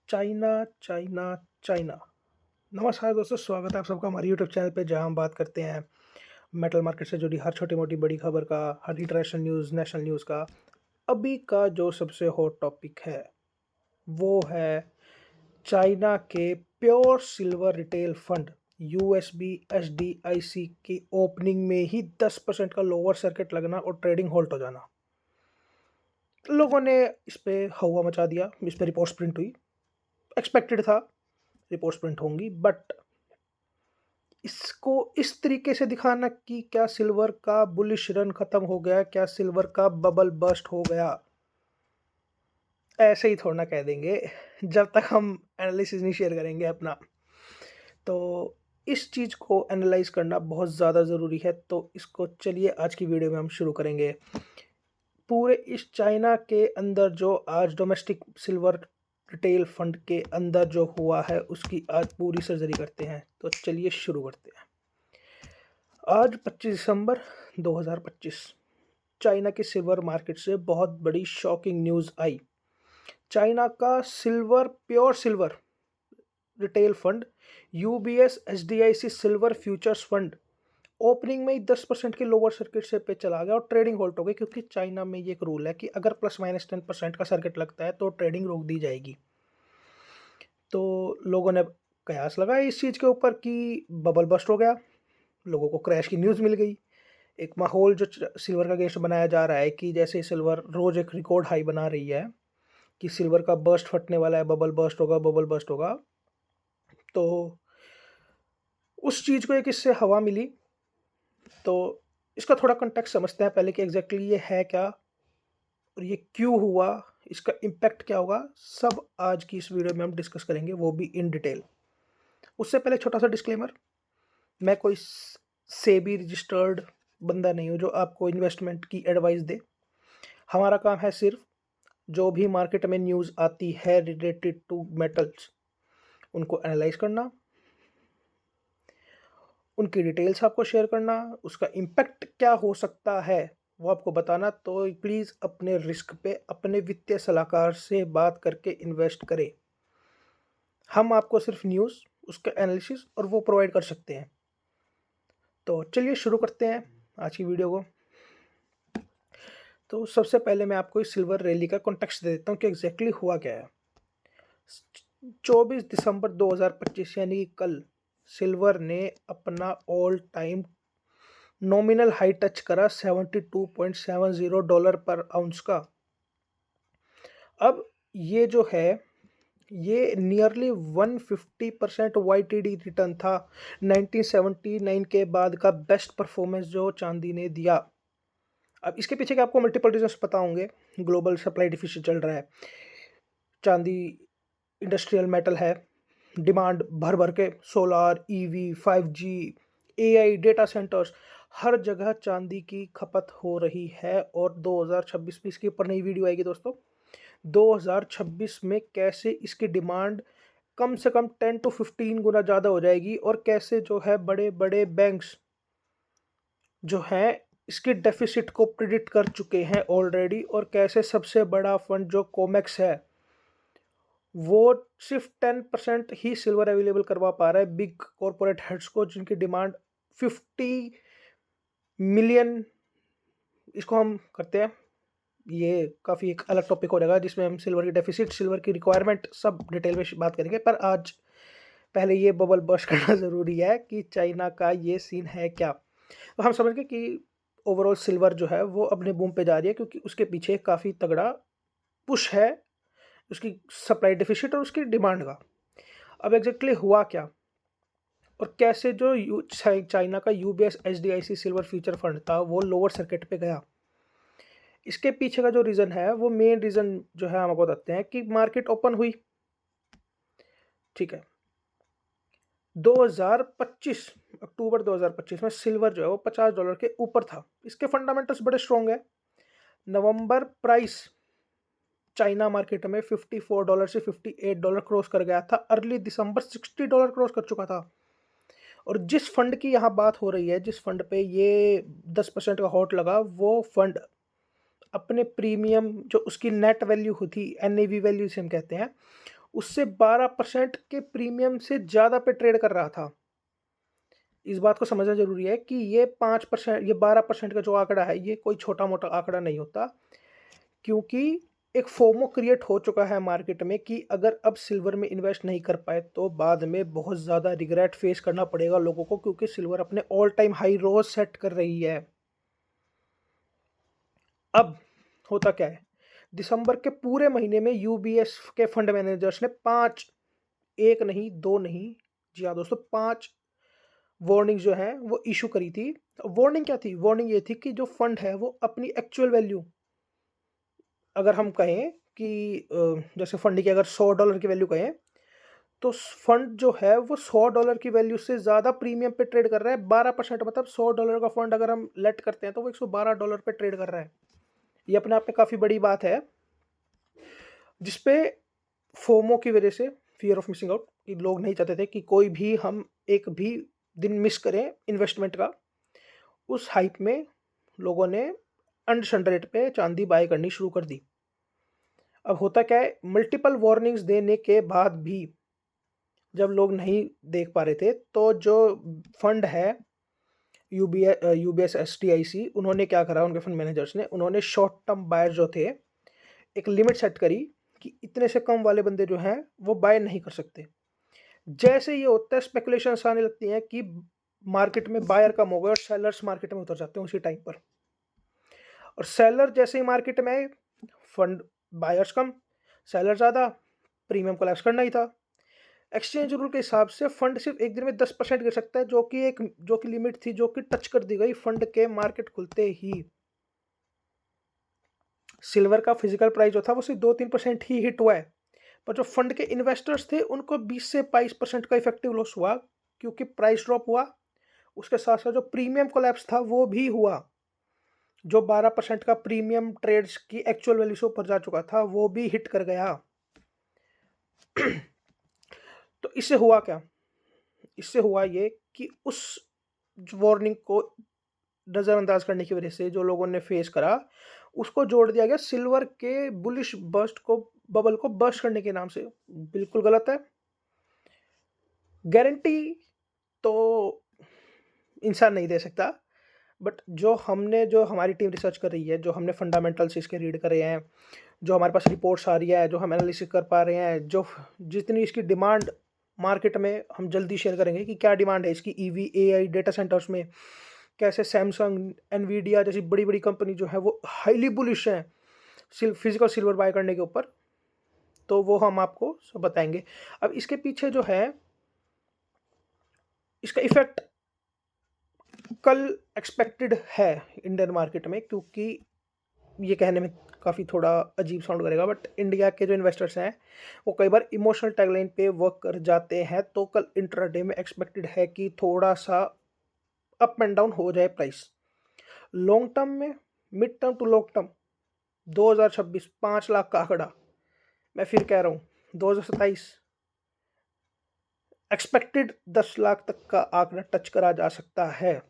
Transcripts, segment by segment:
China, China, China. नमस्कार दोस्तों, स्वागत है आप सबका हमारे यूट्यूब चैनल पे जहाँ हम बात करते हैं मेटल मार्केट से जुड़ी हर छोटी-मोटी बड़ी खबर का, हर इंटरनेशनल न्यूज़, नेशनल न्यूज़ का। अभी का जो सबसे हॉट टॉपिक है, वो है चाइना के pure silver retail fund USB SDIC की ओपनिंग में ही 10% का लोअर सर्किट लगना और ट्रेडिंग होल्ड हो जाना। लोगों ने इस पे हवा मचा दिया, इस पे रिपोर्ट्स प्रिंट हुई। एक्सपेक्टेड था रिपोर्ट्स प्रिंट होंगी, बट इसको इस तरीके से दिखाना कि क्या सिल्वर का बुलिश रन खत्म हो गया, क्या सिल्वर का बबल बस्ट हो गया, ऐसे ही थोड़ा ना कह देंगे जब तक हम एनालिसिस नहीं शेयर करेंगे अपना। तो इस चीज़ को एनालाइज करना बहुत ज़्यादा ज़रूरी है, तो इसको चलिए आज की वीडियो में हम शुरू करेंगे। पूरे इस चाइना के अंदर जो आज डोमेस्टिक सिल्वर रिटेल फंड के अंदर जो हुआ है, उसकी आज पूरी सर्जरी करते हैं। तो चलिए शुरू करते हैं। आज 25 दिसंबर 2025 चाइना के सिल्वर मार्केट से बहुत बड़ी शॉकिंग न्यूज़ आई। चाइना का pure silver retail fund UBS SDIC silver futures fund opening में ही 10% के लोअर सर्किट से पे चला गया और ट्रेडिंग होल्ड हो गई, क्योंकि चाइना में ये एक रूल है कि अगर प्लस माइनस 10% का सर्किट लगता है तो ट्रेडिंग रोक दी जाएगी। तो लोगों ने कयास लगाया इस चीज़ के ऊपर कि बबल बस्ट हो गया, लोगों को क्रैश की न्यूज़ मिल गई। एक माहौल जो सिल्वर का अगेंस्ट बनाया जा रहा है कि जैसे सिल्वर रोज़ एक रिकॉर्ड हाई बना रही है कि सिल्वर का बस्ट फटने वाला है, बबल बस्ट होगा, बबल बस्ट होगा। तो उस चीज़ को एक इससे हवा मिली। तो इसका थोड़ा कॉन्टेक्स्ट समझते हैं पहले कि एग्जैक्टली ये है क्या और ये क्यों हुआ, इसका इम्पैक्ट क्या होगा, सब आज की इस वीडियो में हम डिस्कस करेंगे, वो भी इन डिटेल। उससे पहले छोटा सा डिस्क्लेमर, मैं कोई सेबी रजिस्टर्ड बंदा नहीं हूँ जो आपको इन्वेस्टमेंट की एडवाइस दे। हमारा काम है सिर्फ जो भी मार्केट में न्यूज़ आती है रिलेटेड टू मेटल्स, उनको एनालाइज करना, उनकी डिटेल्स आपको शेयर करना, उसका इम्पैक्ट क्या हो सकता है वो आपको बताना। तो प्लीज़ अपने रिस्क पे अपने वित्तीय सलाहकार से बात करके इन्वेस्ट करें। हम आपको सिर्फ न्यूज़, उसका एनालिसिस और वो प्रोवाइड कर सकते हैं। तो चलिए शुरू करते हैं आज की वीडियो को। तो सबसे पहले मैं आपको इस सिल्वर रैली का कॉन्टेक्स्ट दे देता हूँ कि एग्जैक्टली हुआ क्या है। 24 दिसंबर 2025 यानी कि कल सिल्वर ने अपना all time nominal high touch करा $72.70 पर आउंस का। अब ये जो है, ये नियरली 150% वाईटीडी रिटर्न था। 1979 के बाद का बेस्ट परफॉर्मेंस जो चांदी ने दिया। अब इसके पीछे के आपको मल्टीपल रीजंस पता होंगे। ग्लोबल सप्लाई डिफिसिट चल रहा है, चांदी इंडस्ट्रियल मेटल है, डिमांड भर भर के solar, EV, 5G, AI, data centres, हर जगह चांदी की खपत हो रही है। और 2026 में इसके ऊपर नई वीडियो आएगी दोस्तों। 2026 में कैसे इसकी डिमांड कम से कम 10 to 15 गुना ज़्यादा हो जाएगी और कैसे जो है बड़े बड़े बैंक्स जो हैं इसके डेफिसिट को प्रिडिक्ट कर चुके हैं ऑलरेडी, और कैसे सबसे बड़ा फंड जो कोमेक्स है वो सिर्फ 10% ही सिल्वर अवेलेबल करवा पा रहा है बिग कॉरपोरेट हेड्स को, जिनकी डिमांड 50 मिलियन। इसको हम करते हैं, ये काफ़ी एक अलग टॉपिक हो जाएगा जिसमें हम सिल्वर की डेफिसिट, सिल्वर की रिक्वायरमेंट सब डिटेल में बात करेंगे। पर आज पहले ये बबल बस्ट करना ज़रूरी है कि चाइना का ये सीन है क्या। तो हम समझ गए कि ओवरऑल सिल्वर जो है वो अपने बूम पे जा रही है, क्योंकि उसके पीछे काफ़ी तगड़ा पुश है उसकी सप्लाई डेफिसिट और उसकी डिमांड का। अब एग्जैक्टली हुआ क्या और कैसे जो चाइना का यूबीएस एचडीआईसी सिल्वर फ्यूचर फंड था वो लोअर सर्किट पे गया, इसके पीछे का जो रीज़न है, वो मेन रीज़न जो है हम आपको बताते हैं कि मार्केट ओपन हुई। ठीक है, 2025 अक्टूबर 2025 में सिल्वर जो है वो $50 के ऊपर था। इसके फंडामेंटल्स बड़े स्ट्रॉन्ग है। नवंबर प्राइस चाइना मार्केट में $54 से $58 क्रॉस कर गया था। अर्ली दिसंबर $60 क्रॉस कर चुका था। और जिस फंड की यहाँ बात हो रही है, जिस फंड पे ये 10% का हॉट लगा, वो फंड अपने प्रीमियम जो उसकी नेट वैल्यू होती, एनएवी वैल्यू से हम कहते हैं, उससे 12% के प्रीमियम से ज़्यादा पे ट्रेड कर रहा था। इस बात को समझना ज़रूरी है कि ये 5% ये 12% का जो आंकड़ा है, ये कोई छोटा-मोटा आंकड़ा नहीं होता, क्योंकि एक फोमो क्रिएट हो चुका है मार्केट में कि अगर अब सिल्वर में इन्वेस्ट नहीं कर पाए, तो बाद में बहुत ज़्यादा रिग्रेट फेस करना पड़ेगा लोगों को, क्योंकि सिल्वर अपने ऑल टाइम हाई रोज़ सेट कर रही है। अब होता क्या है, दिसंबर के पूरे महीने में यूबीएस के फंड मैनेजर्स ने 5, 1 नहीं, 2 नहीं, जी हाँ दोस्तों, 5 वार्निंग जो है वो इश्यू करी थी। वार्निंग क्या थी? वार्निंग ये थी कि जो फंड है वो अपनी एक्चुअल वैल्यू, अगर हम कहें कि जैसे फंड की अगर $100 की वैल्यू कहें, तो फंड जो है वो $100 की वैल्यू से ज़्यादा प्रीमियम पे ट्रेड कर रहा है। 12% मतलब $100 का फंड अगर हम लेट करते हैं, तो वो $112 पे ट्रेड कर रहा है। ये अपने आप में काफ़ी बड़ी बात है, जिसपे फोमो की वजह से, फियर ऑफ मिसिंग आउट, कि लोग नहीं चाहते थे कि कोई भी हम एक भी दिन मिस करें इन्वेस्टमेंट का। उस हाइप में लोगों ने अंडर रेट पे चांदी बाय करनी शुरू कर दी। अब होता क्या है, मल्टीपल वार्निंग्स देने के बाद भी जब लोग नहीं देख पा रहे थे, तो जो फंड है यूबीएस एसटीआईसी, उन्होंने क्या करा, उनके फंड मैनेजर्स ने, उन्होंने शॉर्ट टर्म बायर जो थे, एक लिमिट सेट करी कि इतने से कम वाले बंदे जो हैं वो बाय नहीं कर सकते। जैसे ये होता है, स्पेकुलेशंस आने लगती हैं कि मार्केट में बायर कम हो गए और सेलर्स मार्केट में उतर जाते हैं उसी टाइम पर। और सेलर जैसे ही मार्केट में आए, फंड बायर्स कम, सेलर ज़्यादा, प्रीमियम कोलैप्स करना ही था। एक्सचेंज रूल के हिसाब से फंड सिर्फ एक दिन में 10% गिर सकता है, जो कि लिमिट थी, जो कि टच कर दी गई फंड के मार्केट खुलते ही। सिल्वर का फिजिकल प्राइस जो था वो सिर्फ 2-3% ही हिट हुआ है, पर जो फंड के इन्वेस्टर्स थे उनको 20 से 22% का इफेक्टिव लॉस हुआ, क्योंकि प्राइस ड्रॉप हुआ। उसके साथ साथ जो प्रीमियम कोलैप्स था वो भी हुआ। जो 12% का प्रीमियम ट्रेड्स की एक्चुअल वैल्यू से ऊपर जा चुका था, वो भी हिट कर गया। तो इससे हुआ क्या? इससे हुआ ये कि उस वार्निंग को नज़रअंदाज करने की वजह से जो लोगों ने फेस करा, उसको जोड़ दिया गया सिल्वर के बुलिश बस्ट को, बबल को बस्ट करने के नाम से। बिल्कुल गलत है। गारंटी तो इंसान नहीं दे सकता, बट जो हमारी टीम रिसर्च कर रही है, जो हमने फंडामेंटल्स इसके रीड करे हैं, जो हमारे पास रिपोर्ट्स आ रही है, जो हम एनालिसिस कर पा रहे हैं, जो जितनी इसकी डिमांड मार्केट में, हम जल्दी शेयर करेंगे कि क्या डिमांड है इसकी ईवी, एआई, डेटा सेंटर्स में, कैसे सैमसंग, एनवीडिया जैसी बड़ी-बड़ी कंपनी जो है वो हाईली बुलिश हैं फिजिकल सिल्वर बाय करने के ऊपर, तो वो हम आपको सब बताएँगे। अब इसके पीछे जो है, इसका इफ़ेक्ट कल एक्सपेक्टेड है इंडियन मार्केट में, क्योंकि ये कहने में काफ़ी थोड़ा अजीब साउंड करेगा, बट इंडिया के जो इन्वेस्टर्स हैं वो कई बार इमोशनल टैगलाइन पे वर्क कर जाते हैं। तो कल इंट्राडे में एक्सपेक्टेड है कि थोड़ा सा अप एंड डाउन हो जाए प्राइस। लॉन्ग टर्म में, mid term to long term, 2026 5 lakh का आंकड़ा, मैं फिर कह रहा हूँ, 2027 एक्सपेक्टेड 10 लाख तक का आंकड़ा टच करा जा सकता है।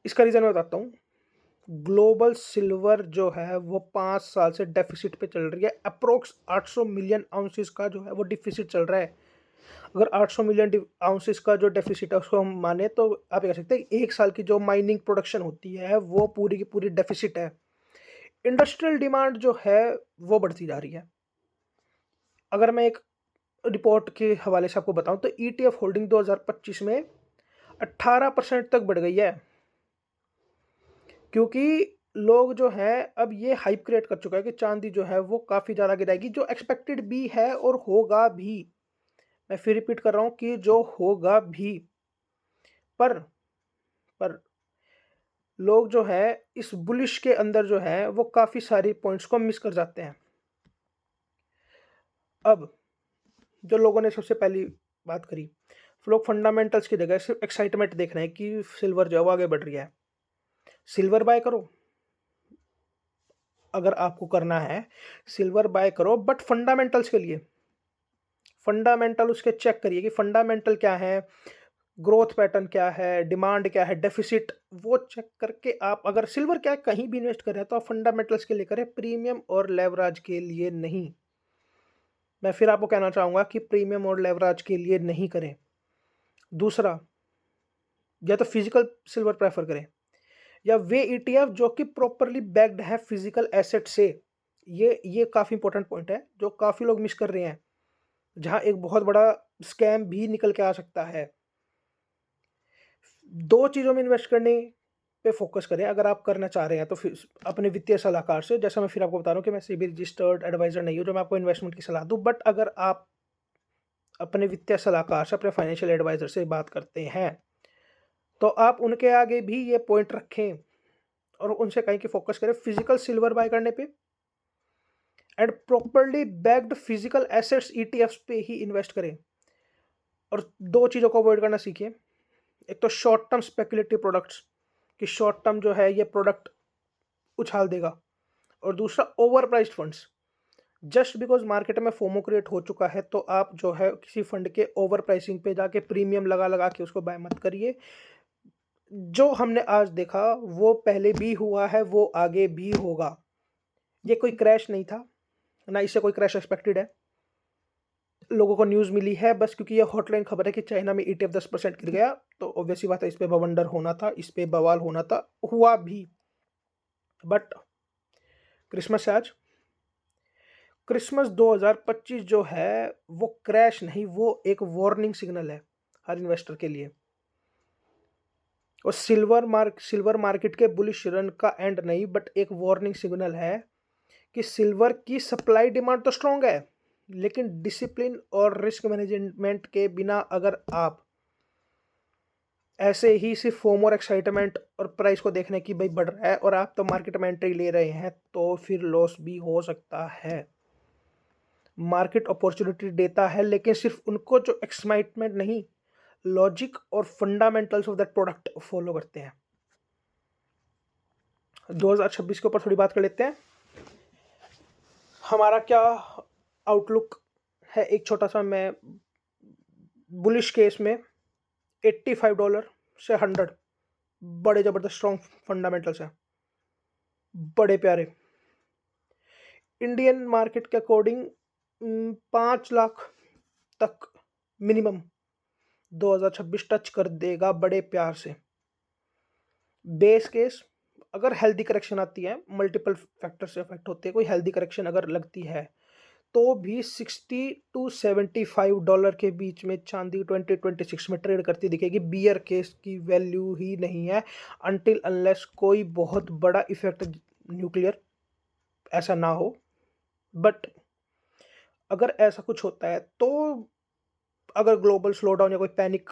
इसका रीज़न मैं बताता हूँ। ग्लोबल सिल्वर जो है वो 5 साल से डेफिसिट पे चल रही है। अप्रोक्स 800 मिलियन आउंसेस का जो है वो डिफिसिट चल रहा है। अगर 800 मिलियन आउंसेस का जो डेफिसिट है उसको हम माने, तो आप ये कह सकते हैं 1 साल की जो माइनिंग प्रोडक्शन होती है वो पूरी की पूरी डेफिसिट है। इंडस्ट्रियल डिमांड जो है वो बढ़ती जा रही है। अगर मैं एक रिपोर्ट के हवाले से आपको बताऊं, तो ईटीएफ होल्डिंग 2025 में 18% तक बढ़ गई है, क्योंकि लोग जो हैं अब ये हाइप क्रिएट कर चुका है कि चांदी जो है वो काफ़ी ज़्यादा गिराएगी, जो एक्सपेक्टेड भी है और होगा भी। मैं फिर रिपीट कर रहा हूँ कि जो होगा भी। पर पर लोग जो है इस बुलिश के अंदर जो है वो काफ़ी सारी पॉइंट्स को मिस कर जाते हैं। अब जो लोगों ने सबसे पहली बात करी, लोग फंडामेंटल्स की जगह सिर्फ एक्साइटमेंट देख रहे हैं कि सिल्वर जो है वो आगे बढ़ रही है। सिल्वर बाय करो, अगर आपको करना है सिल्वर बाय करो, बट फंडामेंटल्स के लिए फंडामेंटल उसके चेक करिए कि फंडामेंटल क्या है, ग्रोथ पैटर्न क्या है, डिमांड क्या है, डेफिसिट, वो चेक करके आप अगर सिल्वर क्या है कहीं भी इन्वेस्ट कर रहे हैं, तो आप फंडामेंटल्स के लिए करें, प्रीमियम और लेवराज के लिए नहीं। मैं फिर आपको कहना चाहूँगा कि प्रीमियम और लेवरेज के लिए नहीं करें। दूसरा, या तो फिजिकल सिल्वर प्रेफर करें या वे ईटीएफ जो कि प्रॉपरली बैक्ड है फिजिकल एसेट से। ये काफ़ी इंपॉर्टेंट पॉइंट है जो काफ़ी लोग मिस कर रहे हैं, जहाँ एक बहुत बड़ा स्कैम भी निकल के आ सकता है। 2 चीज़ों में इन्वेस्ट करने पे फ़ोकस करें अगर आप करना चाह रहे हैं तो फिर अपने वित्तीय सलाहकार से। जैसा मैं फिर आपको बता रहा हूँ कि मैं सेबी रजिस्टर्ड एडवाइज़र नहीं हूँ जो मैं आपको इन्वेस्टमेंट की सलाह दूँ, बट अगर आप अपने वित्तीय सलाहकार से, अपने फाइनेंशियल एडवाइज़र से बात करते हैं, तो आप उनके आगे भी ये पॉइंट रखें और उनसे कहें कि फ़ोकस करें फिजिकल सिल्वर बाय करने पे and properly backed physical assets ETFs पे ही इन्वेस्ट करें। और 2 चीज़ों को अवॉइड करना सीखें। एक तो शॉर्ट टर्म स्पेकुलेटिव प्रोडक्ट्स, कि शॉर्ट टर्म जो है ये प्रोडक्ट उछाल देगा, और दूसरा over priced funds. Just because market में फोमो क्रिएट हो चुका है तो आप जो है किसी फंड के ओवर प्राइसिंग पे जाके प्रीमियम लगा लगा के उसको बाय मत करिए। जो हमने आज देखा वो पहले भी हुआ है, वो आगे भी होगा। ये कोई क्रैश नहीं था, ना इससे कोई क्रैश एक्सपेक्टेड है। लोगों को न्यूज़ मिली है बस क्योंकि ये हॉटलाइन खबर है कि चाइना में ईटीएफ 10% गिर गया, तो ऑब्वियस सी बात है इस पे बवंडर होना था, इस पे बवाल होना था, हुआ भी। बट क्रिसमस है आज। क्रिसमस 2025 जो है वो क्रैश नहीं, वो एक वार्निंग सिग्नल है हर इन्वेस्टर के लिए। और सिल्वर मार्केट के बुलिश रन का एंड नहीं, बट एक वार्निंग सिग्नल है कि सिल्वर की सप्लाई डिमांड तो स्ट्रांग है, लेकिन डिसिप्लिन और रिस्क मैनेजमेंट के बिना अगर आप ऐसे ही सिर्फ फोम और एक्साइटमेंट और प्राइस को देखने की भाई बढ़ रहा है और आप तो मार्केट में एंट्री ले रहे हैं, तो फिर लॉस भी हो सकता है। मार्केट अपॉर्चुनिटी देता है, लेकिन सिर्फ उनको जो एक्साइटमेंट नहीं, लॉजिक और fundamentals of that product follow करते हैं। 2026 के ऊपर थोड़ी बात कर लेते हैं। हमारा क्या आउटलुक है, एक छोटा सा मैं बुलिश केस में $85 से 100 बड़े ज़बरदस्त स्ट्रॉन्ग फंडामेंटल्स हैं, बड़े प्यारे। इंडियन मार्केट के अकॉर्डिंग 5 लाख तक मिनिमम 2026 टच कर देगा बड़े प्यार से। बेस केस अगर हेल्दी करेक्शन आती है, मल्टीपल फैक्टर से अफेक्ट होते हैं, कोई हेल्दी करेक्शन अगर लगती है तो भी $60 to $75 के बीच में चांदी 2026 में ट्रेड करती दिखेगी। बियर केस की वैल्यू ही नहीं है अनटिल अनलेस कोई बहुत बड़ा इफेक्ट न्यूक्लियर ऐसा ना हो। बट अगर ऐसा कुछ होता है तो अगर ग्लोबल स्लोडाउन या कोई पैनिक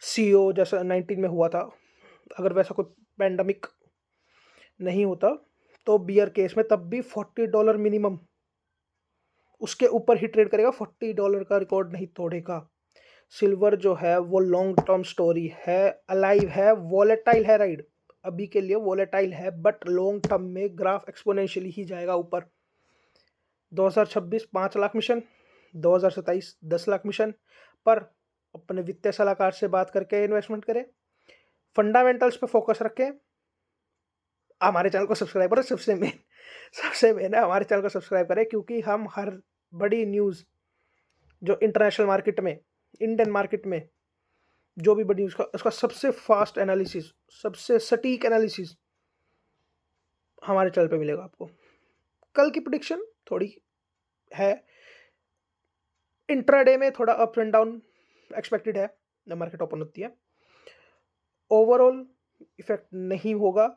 सीओ जैसा 19 में हुआ था, अगर वैसा कोई पैंडमिक नहीं होता तो बियर केस में तब भी $40 मिनिमम, उसके ऊपर ही ट्रेड करेगा, $40 का रिकॉर्ड नहीं तोड़ेगा। सिल्वर जो है वो लॉन्ग टर्म स्टोरी है, अलाइव है, वॉलेटाइल है, राइट, अभी के लिए वॉलेटाइल है, बट लॉन्ग टर्म में ग्राफ एक्सपोनेंशियली ही जाएगा ऊपर। 2026 5 लाख मिशन, 2027 10 लाख मिशन, पर अपने वित्तीय सलाहकार से बात करके इन्वेस्टमेंट करें, फंडामेंटल्स पे फोकस रखें, हमारे चैनल को सब्सक्राइब करें। सबसे मेन है हमारे चैनल को सब्सक्राइब करें, क्योंकि हम हर बड़ी न्यूज़ जो इंटरनेशनल मार्केट में, इंडियन मार्केट में जो भी बड़ी उसका सबसे फास्ट एनालिसिस, सबसे सटीक एनालिसिस हमारे चैनल पे मिलेगा आपको। कल की प्रेडिक्शन थोड़ी है, इंट्राडे में थोड़ा अप एंड डाउन एक्सपेक्टेड है जब मार्केट ओपन होती है। ओवरऑल इफेक्ट नहीं होगा,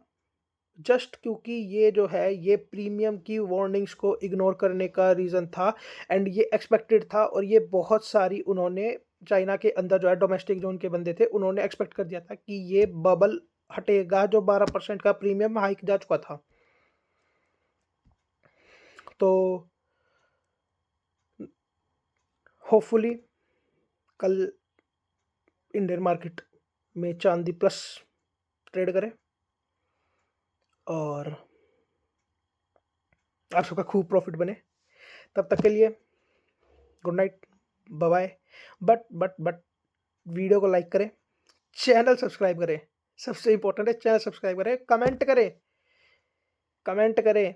जस्ट क्योंकि ये जो है ये प्रीमियम की वार्निंग्स को इग्नोर करने का रीज़न था एंड ये एक्सपेक्टेड था। और ये बहुत सारी उन्होंने चाइना के अंदर जो है डोमेस्टिक जोन के बंदे थे, उन्होंने एक्सपेक्ट कर दिया था कि ये बबल हटेगा जो 12% का प्रीमियम हाइक जा चुका था। तो होपफुली कल इंडियन मार्केट में चांदी प्लस ट्रेड करे और आप सबका खूब प्रॉफिट बने। तब तक के लिए good night, bye bye. But video को लाइक करें, चैनल सब्सक्राइब करें, सबसे इंपॉर्टेंट है चैनल सब्सक्राइब करें, कमेंट करें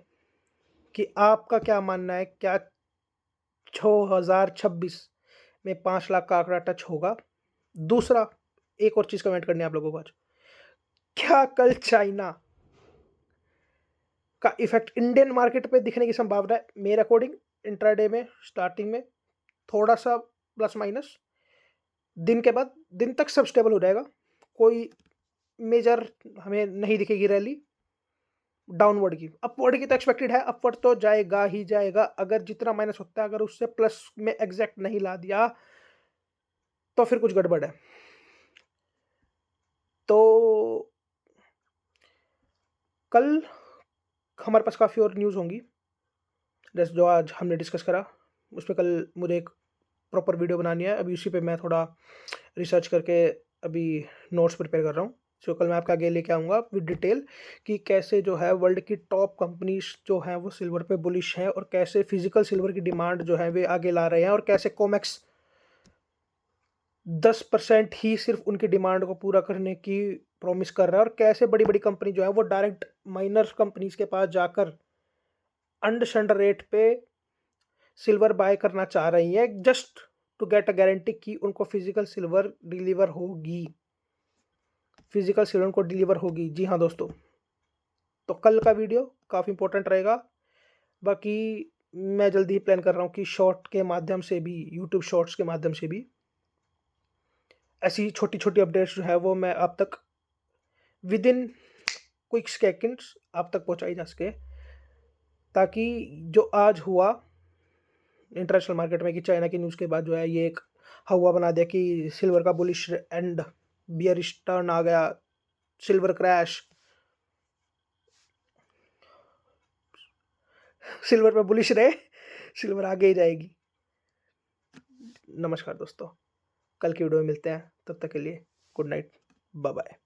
कि आपका क्या मानना है, क्या 2026 में 5 लाख का आंकड़ा टच होगा? दूसरा, एक और चीज़ कमेंट करनी है आप लोगों को आज, क्या कल चाइना का इफ़ेक्ट इंडियन मार्केट पे दिखने की संभावना है? मेरे अकॉर्डिंग इंट्राडे में स्टार्टिंग में थोड़ा-सा प्लस माइनस, दिन के बाद दिन तक सब स्टेबल हो जाएगा। कोई मेजर हमें नहीं दिखेगी रैली डाउनवर्ड की। अपवर्ड की तो एक्सपेक्टेड है, अपवर्ड तो जाएगा ही जाएगा। अगर जितना माइनस होता है, अगर उससे प्लस में एग्ज़ैक्ट नहीं ला दिया, तो फिर कुछ गड़बड़ है। तो कल हमारे पास काफ़ी और न्यूज़ होंगी, जैसे जो आज हमने डिस्कस करा, उसपे कल मुझे एक प्रॉपर वीडियो बनानी है। अभी उसी पे मैं थोड़ा रिसर्च करके अभी नोट्स प्रिपेयर कर रहा हूँ। सो कल मैं आपके आगे लेके आऊँगा विद डिटेल कि कैसे जो है वर्ल्ड की टॉप कंपनीज़ जो हैं वो सिल्वर पे बुलिश हैं, और कैसे फिज़िकल सिल्वर की डिमांड जो है वे आगे ला रहे हैं, और कैसे कोमेक्स 10% ही सिर्फ़ उनकी डिमांड को पूरा करने की प्रॉमिस कर रहा है, और कैसे बड़ी-बड़ी कंपनी जो है वो डायरेक्ट माइनर कंपनीज़ के पास जाकर अंडर रेट पे सिल्वर बाय करना चाह रही हैं, just to get a guarantee कि उनको फिजिकल सिल्वर डिलीवर होगी। फिजिकल सिल्वर उनको डिलीवर होगी। जी हाँ दोस्तों, तो कल का वीडियो काफ़ी इंपॉर्टेंट रहेगा। बाकी मैं जल्दी ही प्लान कर रहा हूँ कि शॉर्ट के माध्यम से भी, यूट्यूब शॉर्ट्स के माध्यम से भी ऐसी छोटी-छोटी अपडेट्स जो है वो मैं आप तक विद इन क्विक सेकंड्स आप तक पहुँचाई जा सके, ताकि जो आज हुआ इंटरनेशनल मार्केट में कि चाइना की न्यूज़ के बाद जो है ये एक हवा बना दिया कि सिल्वर का बुलिश एंड बियरिश टर्न आ गया, सिल्वर क्रैश, सिल्वर पे बुलिश रहे, सिल्वर आगे ही जाएगी। नमस्कार दोस्तों, कल की वीडियो में मिलते हैं, तब तक के लिए गुड नाइट, बाय बाय।